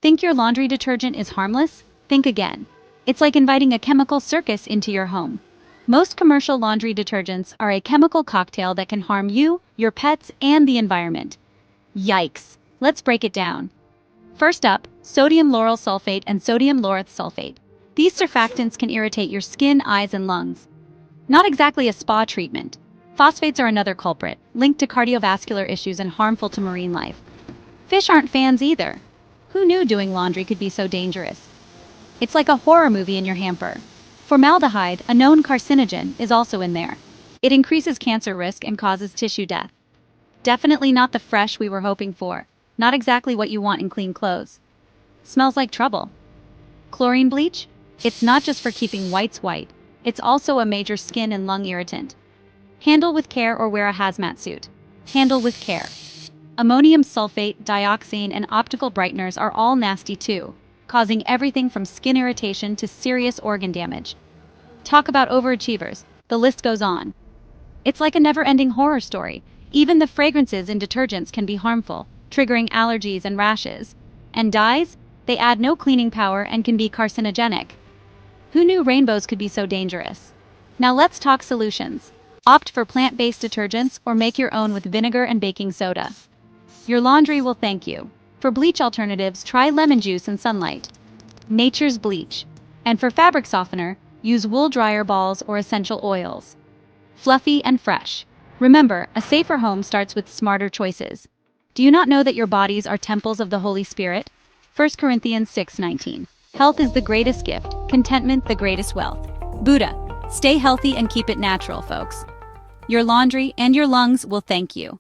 Think your laundry detergent is harmless? Think again. It's like inviting a chemical circus into your home. Most commercial laundry detergents are a chemical cocktail that can harm you, your pets, and the environment. Yikes! Let's break it down. First up, sodium lauryl sulfate and sodium lauryl sulfate. These surfactants can irritate your skin, eyes, and lungs. Not exactly a spa treatment. Phosphates are another culprit, linked to cardiovascular issues and harmful to marine life. Fish aren't fans either. Who knew doing laundry could be so dangerous? It's like a horror movie in your hamper. Formaldehyde, a known carcinogen, is also in there. It increases cancer risk and causes tissue death. Definitely not the fresh we were hoping for. Not exactly what you want in clean clothes. Smells like trouble. Chlorine bleach? It's not just for keeping whites white. It's also a major skin and lung irritant. Handle with care or wear a hazmat suit. Handle with care. Ammonium sulfate, dioxane, and optical brighteners are all nasty too, causing everything from skin irritation to serious organ damage. Talk about overachievers, the list goes on. It's like a never-ending horror story. Even the fragrances in detergents can be harmful, triggering allergies and rashes. And dyes? They add no cleaning power and can be carcinogenic. Who knew rainbows could be so dangerous? Now let's talk solutions. Opt for plant-based detergents or make your own with vinegar and baking soda. Your laundry will thank you. For bleach alternatives, try lemon juice and sunlight. Nature's bleach. And for fabric softener, use wool dryer balls or essential oils. Fluffy and fresh. Remember, a safer home starts with smarter choices. Do you not know that your bodies are temples of the Holy Spirit? 1 Corinthians 6:19. Health is the greatest gift, contentment the greatest wealth. Buddha, stay healthy and keep it natural, folks. Your laundry and your lungs will thank you.